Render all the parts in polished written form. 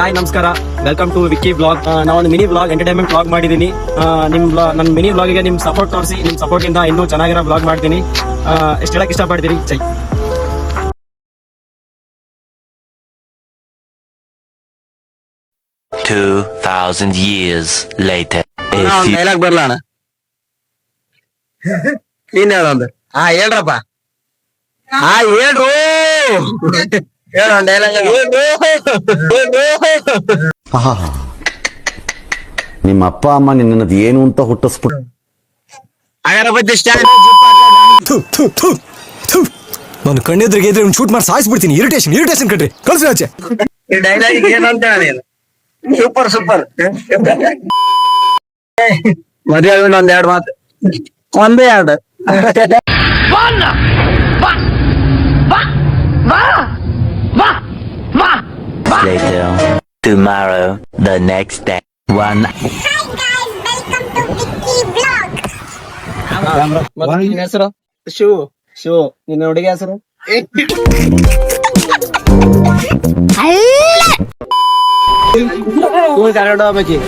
Hi ನಮಸ್ಕಾರ, welcome to Vicky blog. ನಾವೊಂದು mini blog, entertainment blog ಮಾಡಿದ್ದೀನಿ. ನನ್ನ ಮಿನಿ ಬ್ಲಾಗಿಗೆ ನಿಮ್ ಸಪೋರ್ಟ್ ತೋರಿಸಿ, ನಿಮ್ ಸಪೋರ್ಟ್ ಇಂದ ಇನ್ನೂ ಚೆನ್ನಾಗಿರೋ ಬ್ಲಾಗ್ ಮಾಡ್ತೀನಿ. ಎಷ್ಟು ಹೇಳಕ್ ಇಷ್ಟಪಡ್ತೀನಿ. ಜೈ. 2000 years later. ಡೈಲಾಗ್ ಬರ್ಲಣ್ಣ, ನೀನ್ ಹೇಳೊಂದು. ಹೇಳ್ರಪ್ಪ. ಹೇಳ್ರು ಹೇಳೋ ಡೈಲಾಗ್. ನಿಮ್ಮ ಅಪ್ಪ ಅಮ್ಮ ನಿನ್ನದು ಏನು ಅಂತ ಹುಟ್ಟಿಸ್ಬಿಟ್ಟು ಅಗರಬತ್ತಿ ನಾನು ಕಣ್ಣೆದ್ರಿಗೆ ಇದ್ರೆ ಶೂಟ್ ಮಾಡಿ ಸಾಯಿಸ್ಬಿಡ್ತೀನಿ. ಇರಿಟೇಷನ್ ಕಟ್ರಿ, ಕಳ್ಸಿ ಆಚೆ. ಡೈಲಾಗ್ ಏನು ಅಂತ ಹೇಳಿ. ಸೂಪರ್ ಮದುವೆ ಒಂದ್ ಎರಡು ಮಾತು, ಒಂದೇ ಎರಡು. Later, tomorrow, the next day, one. ನಿನ್ನ ಹೆಸರು? ಶಿವ. ನಿನ್ನ ಹುಡುಗಿ ಹೆಸರು? ಕನ್ನಡ ಬಗ್ಗೆ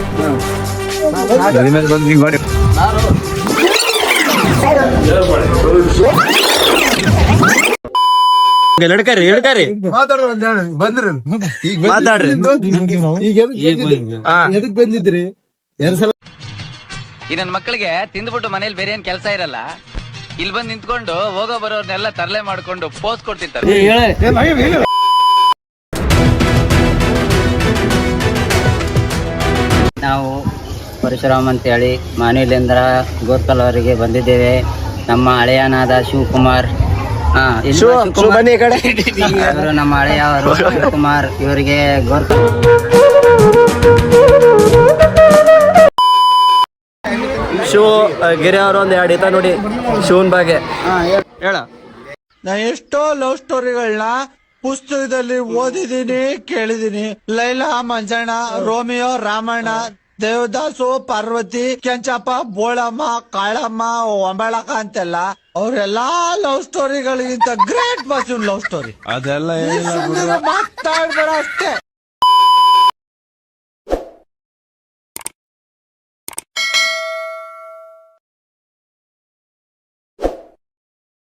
ಹಿಡ್ಕರಿ ಮಾತಾಡ್ರಿ. ಎದಕ್ ಬಂದಿದ್ರಿ? ಈ ನನ್ ಮಕ್ಕಳಿಗೆ ತಿಂದ್ಬಿಟ್ಟು ಮನೇಲಿ ಬೇರೆ ಏನ್ ಕೆಲಸ ಇರಲ್ಲ, ಇಲ್ಲಿ ಬಂದು ನಿಂತ್ಕೊಂಡು ಹೋಗೋ ಬರೋರ್ನೆಲ್ಲ ತರಲೆ ಮಾಡ್ಕೊಂಡು ಪೋಸ್ ಕೊಡ್ತಿರ್ತಾರೆ. ನಾವು ಪರಶುರಾಮ್ ಅಂತೇಳಿ ಮಾನ್ವಿಲಿಂದ ಗೋರ್ಕಲ್ ಅವರಿಗೆ ಬಂದಿದ್ದೇವೆ. ನಮ್ಮ ಹಳೆಯನಾದ ಶಿವಕುಮಾರ್, ಇವರು ನಮ್ಮ ಹಳೆಯವರು ಶಿವಕುಮಾರ್. ಇವರಿಗೆ ಗೋರ್ಕಲ್ ಶಿವ ಗಿರಿ ಅವರು ಒಂದ್ ಎರಡು ಈತ ನೋಡಿ ಶಿವನ್ ಬಗ್ಗೆ ಹೇಳ. ನಾ ಎಷ್ಟೋ ಲವ್ ಸ್ಟೋರಿಗಳನ್ನ ಪುಸ್ತಕದಲ್ಲಿ ಓದಿದೀನಿ, ಕೇಳಿದೀನಿ. ಲೈಲಾ ಮಂಜಣ್ಣ, ರೋಮಿಯೋ ರಾಮಣ್ಣ, ದೇವದಾಸು, ಪಾರ್ವತಿ, ಕೆಂಚಪ್ಪ, ಬೋಳಮ್ಮ, ಕಾಳಮ್ಮ, ಒಂಬಳಕ ಅಂತೆಲ್ಲ ಅವ್ರೆಲ್ಲಾ ಲವ್ ಸ್ಟೋರಿಗಳಿಗಿಂತ ಗ್ರೇಟ್ ಬಸ್ ಲವ್ ಸ್ಟೋರಿ. ಅದೆಲ್ಲ ಮಾತಾಡ್ಬೇಡ ಅಷ್ಟೇ.